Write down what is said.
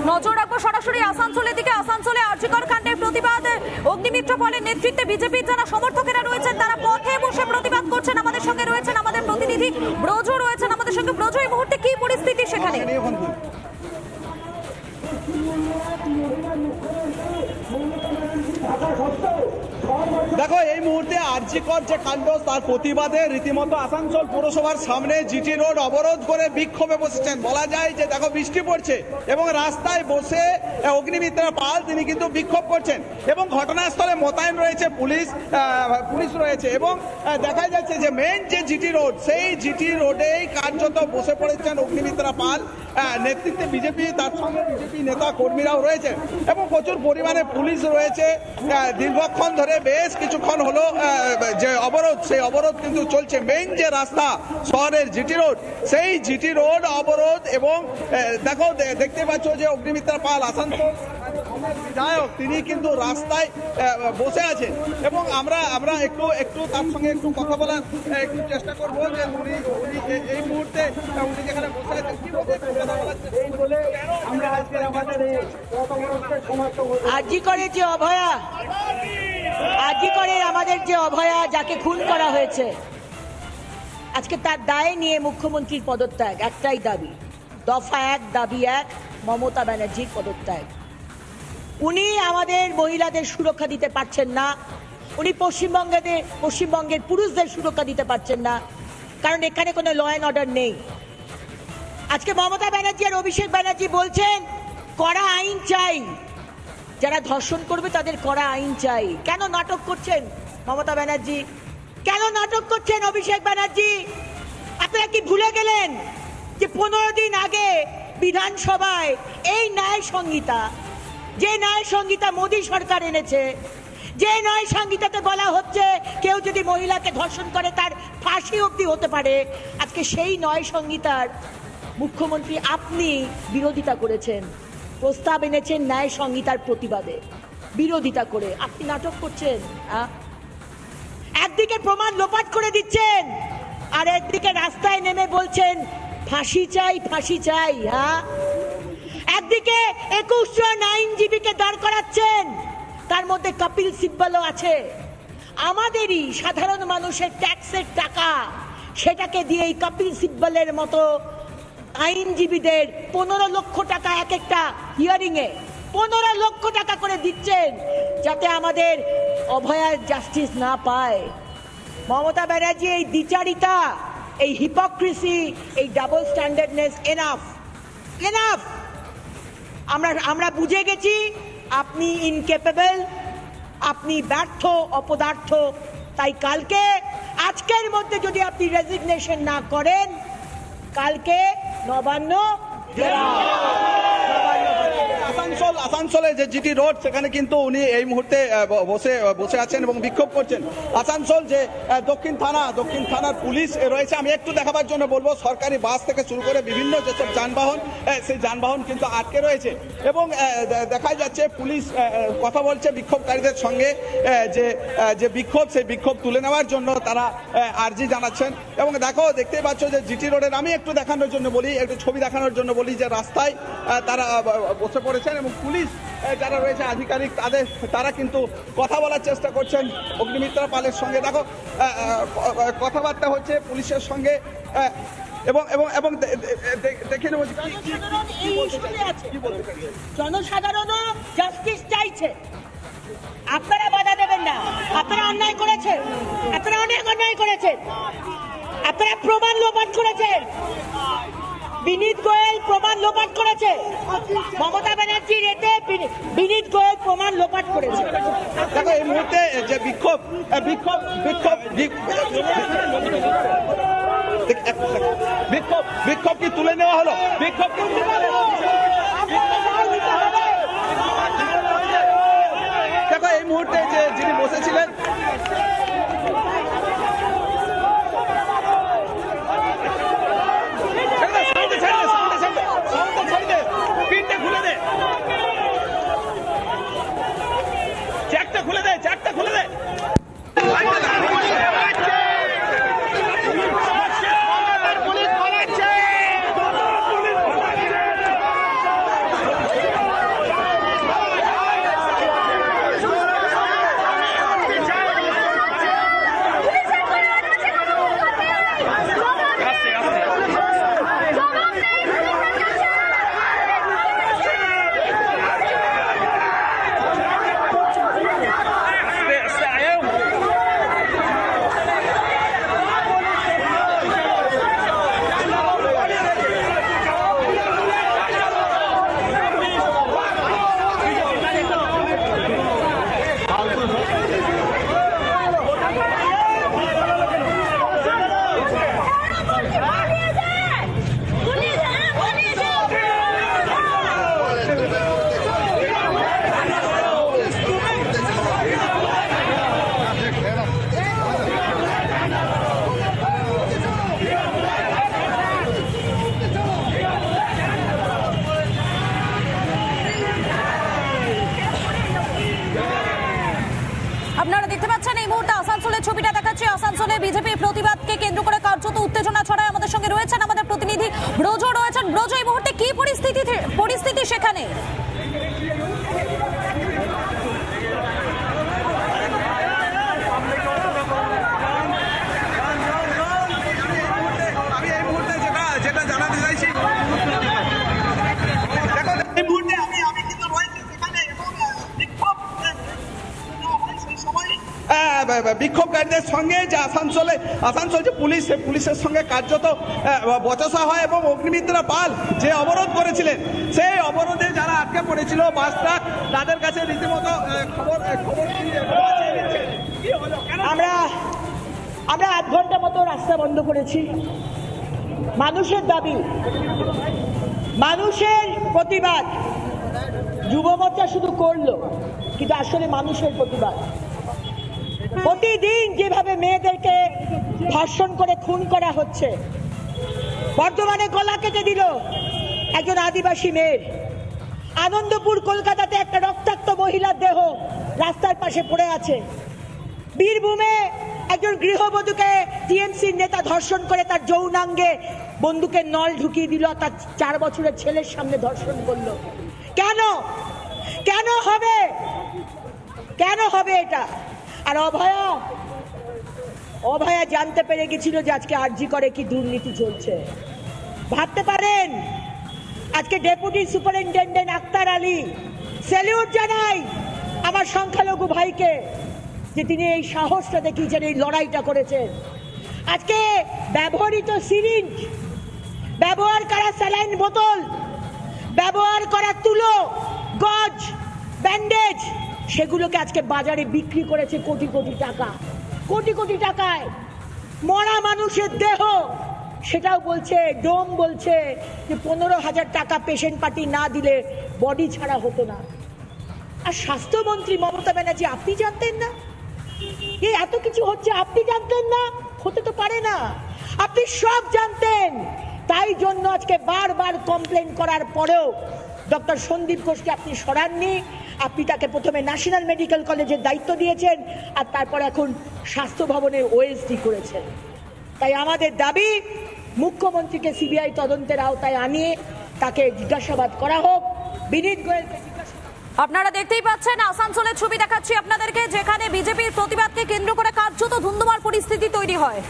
নজর রাখবো সরাসরি আসানসোলের দিকে। আসানসোলে আরজিকর কাণ্ডের প্রতিবাদ অগ্নিমিত্র পলের নেতৃত্বে বিজেপির যারা সমর্থকেরা রয়েছেন তারা পথে বসে প্রতিবাদ করছেন। আমাদের সঙ্গে রয়েছেন আমাদের প্রতিনিধি ব্রজ রয়েছেন আমাদের সঙ্গে। ব্রজ, এই মুহূর্তে কি পরিস্থিতি সেখানে? দেখো, এই মুহূর্তে আরজিকর যে কাণ্ড তার প্রতিবাদে রীতিমতো আসানসোল পৌরসভার সামনে জিটি রোড অবরোধ করে বিক্ষোভে বসেছেন। বলা যায় যে দেখো বৃষ্টি পড়ছে এবং রাস্তায় বসে অগ্নিমিত্রা পাল তিনি কিন্তু বিক্ষোভ করছেন এবং ঘটনাস্থলে মোতায়েন রয়েছে পুলিশ রয়েছে এবং দেখা যাচ্ছে যে মেন যে জিটি রোড সেই জিটি রোডেই কার্যত বসে পড়েছেন অগ্নিমিত্রা পাল নেতৃত্বে বিজেপি, তার সঙ্গে বিজেপি নেতা কর্মীরাও রয়েছেন এবং প্রচুর পরিমাণে পুলিশ রয়েছে। দীর্ঘক্ষণ ধরে বেশ কিছুক্ষণ হলো যে অবরোধ, সেই অবরোধ কিন্তু চলছে। মেইন যে রাস্তা শহরের জিটি রোড, সেই জিটি রোড অবরোধ এবং দেখো দেখতে পাচ্ছ যে অগ্নিমিত্রা পাল আসানসোল বিধায়ক তিনি কিন্তু রাস্তায় বসে আছেন এবং আমরা একটু তার সঙ্গে একটু কথা বলার একটু চেষ্টা করবো যে উনি এই মুহূর্তে উনি যেখানে বসে আছেন কি আরজিকরের যে অভয়া, আরজিকরের আমাদের যে অভয়া যাকে খুন করা হয়েছে, আজকে তার দায় নিয়ে মুখ্যমন্ত্রীর পদত্যাগ। একটাই দাবি, দফা এক, দাবি এক, মমতা ব্যানার্জির পদত্যাগ। উনি আমাদের মহিলাদের সুরক্ষা দিতে পারছেন না, উনি পশ্চিমবঙ্গের পুরুষদের সুরক্ষা দিতে পারছেন না, কারণ এখানে কোনো ল অ্যান্ড অর্ডার নেই। আজকে মমতা ব্যানার্জি আর অভিষেক ব্যানার্জি বলছেন কড়া আইন চাই, যারা ধর্ষণ করবে তাদের কড়া আইন চাই। কেন নাটক করছেন মমতা ব্যানার্জি? কেন নাটক করছেন অভিষেক ব্যানার্জি? আপনারা কি ভুলে গেলেন যে 15 দিন আগে বিধানসভায় এই ন্যায় সংহিতা, যে ন্যায় সংহিতা মোদী সরকার এনেছে, যে ন্যায় সংহিতাতে বলা হচ্ছে কেউ যদি মহিলাকে ধর্ষণ করে তার ফাঁসি অবধি হতে পারে, আজকে সেই ন্যায় সংহিতার মুখ্যমন্ত্রী আপনি বিরোধিতা করেছেন, প্রস্তাব এনেছেন ন্যায় সংহিতার প্রতিবাদে, বিরোধিতা করে আপনি নাটক করছেন। একদিকে প্রমাণ লোপাট করে দিচ্ছেন আর একদিকে রাস্তায় নেমে বলছেন ফাঁসি চাই, ফাঁসি চাই। একদিকে 21 জন আইনজীবীকে দাঁড় করাচ্ছেন, তার মধ্যে কপিল সিব্বলও আছে। আমাদেরই সাধারণ মানুষের ট্যাক্সের টাকা, সেটাকে দিয়ে এই কপিল সিব্বলের মতো আইনজীবীদের 15 লক্ষ টাকা এক একটা হিয়ারিং এ 15 লক্ষ টাকা করে দিচ্ছেন যাতে আমাদের অভয়ার জাস্টিস না পায়। মমতা ব্যানার্জি, এই দ্বিচারিতা, এই হিপোক্রেসি, এই ডাবল স্ট্যান্ডার্ডনেস এনাফ। আমরা বুঝে গেছি আপনি ইনকেপেবল, আপনি ব্যর্থ, অপদার্থ। তাই আজকের মধ্যে যদি আপনি রেজিগনেশন না করেন, কালকে নবান্ন আসানসোলে যে জিটি রোড সেখানে কিন্তু উনি এই মুহূর্তে বসে আছেন এবং বিক্ষোভ করছেন। আসানসোল যে দক্ষিণ থানার পুলিশ রয়েছে, আমি একটু দেখাবার জন্য বলবো, সরকারি বাস থেকে শুরু করে বিভিন্ন যেসব যানবাহন, সেই যানবাহন কিন্তু আটকে রয়েছে এবং দেখা যাচ্ছে পুলিশ কথা বলছে বিক্ষোভকারীদের সঙ্গে যে বিক্ষোভ, সেই বিক্ষোভ তুলে নেওয়ার জন্য তারা আর্জি জানাচ্ছেন। এবং দেখতেই পাচ্ছ যে জিটি রোডের, আমি একটু দেখানোর জন্য বলি, একটু ছবি দেখানোর জন্য বলি যে রাস্তায় তারা বসে পড়েছেন এবং পুলিশ যারা রয়েছে আধিকারিক তারা কিন্তু কথা বলার চেষ্টা করছেন অগ্নিমিত্রা পালের সঙ্গে। দেখো কথাবার্তা হচ্ছে পুলিশের সঙ্গে এবং এবং এবং দেখে নেব জনসাধারণও জাস্টিস চাইছে। আপনারা বাধা দেবেন না, আপনারা অন্যায় করেছেন, আপনারা অনেক অন্যায় করেছেন, আপনারা প্রমাণ লোপাট করেছেন। বিনীত গোয়েল প্রমাণ লোপাট করেছে, মমতা ব্যানার্জির এতে বিনীত গোয়েল প্রমাণ লোপাট করেছে। দেখো এই মুহূর্তে যে বিক্ষোভ কি তুলে নেওয়া হলো? দেখো এই মুহূর্তে যে যিনি বসেছিলেন, জ্যাকটা খুলে দে। আসানসোলে বিজেপির প্রতিবাদকে কেন্দ্র করে কার্যত উত্তেজনা ছড়ায়। আমাদের সঙ্গে রয়েছেন আমাদের প্রতিনিধি ব্রজ রয়েছেন। ব্রজ, এই মুহূর্তে কি পরিস্থিতি সেখানে? আমি এই মুহূর্তে যেটা জানাতে চাইছি, দেখো এই মুহূর্তে আমি কিন্তু রয়েছি সেখানে এবং বিক্ষোভকারীদের সঙ্গে যে আসানসোল যে পুলিশের সঙ্গে কার্যত বচসা হয় এবং অগ্নিমিত্রা পাল যে অবরোধ করেছিলেন, সেই অবরোধে যারা আটকে পড়েছিল বাস ট্রাক, তাদের কাছে রীতিমতো খবর আমরা 8 ঘন্টা মতো রাস্তা বন্ধ করেছি। মানুষের দাবি, মানুষের প্রতিবাদ। যুব মোর্চা শুধু করলো, কিন্তু আসলে মানুষের প্রতিবাদ। প্রতিদিন যেভাবে মেয়েদেরকে ধর্ষণ করে খুন করা হচ্ছে, বর্ধমানে গলা কেটে দিল একজন আদিবাসী মেয়ের, আনন্দপুর কলকাতাতে একটা রক্তাক্ত মহিলার দেহ রাস্তার পাশে পড়ে আছে, বীরভূমে একজন গৃহবধূকে টিএমসির নেতা ধর্ষণ করে তার যৌনাঙ্গে বন্দুকের নল ঢুকিয়ে দিল, তার 4 বছরের ছেলের সামনে ধর্ষণ করলো। কেন হবে এটা? আর অভয়া জানতে পেরে গেছিল যে আজকে আরজি করে কি দুর্নীতি চলছে। ভাবতে পারেন, আজকে deputy superintendent Akhtar Ali, salute জানাই আমার সংখ্যালঘু ভাইকে যে তিনি এই সাহসটা দেখিয়েছেন, এই লড়াইটা করেছেন। আজকে ব্যবহৃত সিরিঞ্জ, ব্যবহার করা স্যালাইন বোতল, ব্যবহার করা তুলো, গজ, ব্যান্ডেজ, সেগুলোকে আজকে বাজারে বিক্রি করেছে কোটি কোটি টাকায়। মরা মানুষের দেহ, সেটাও বলছে, ডোম বলছে যে 15,000 টাকা পেশেন্ট পার্টি না দিলে বডি ছাড়া হতো না। আর স্বাস্থ্যমন্ত্রী মমতা ব্যানার্জি, আপনি জানতেন না এই এত কিছু হচ্ছে? আপনি জানতেন না? হতে তো পারে না, আপনি সব জানতেন। তাই জন্য আজকে বারবার কমপ্লেন করার পরেও ডক্টর সন্দীপ ঘোষকে আপনি সরাননি। আপনি তাকে প্রথমে ন্যাশনাল মেডিকেল কলেজের দায়িত্ব দিয়েছেন, আর তারপর এখন স্বাস্থ্য ভবনের ওএসডি করেছেন। তাই আমাদের দাবি, মুখ্যমন্ত্রীকে সিবিআই তদন্তের আওতায় আনিয়ে তাকে জিজ্ঞাসাবাদ করা হোক। বিনীত গোয়েলকে আপনারা দেখতেই পাচ্ছেন আসানসোলের ছবি দেখাচ্ছি আপনাদেরকে, যেখানে বিজেপির প্রতিবাদকে কেন্দ্র করে কার্যত ধুন্ধুমার পরিস্থিতি তৈরি হয়।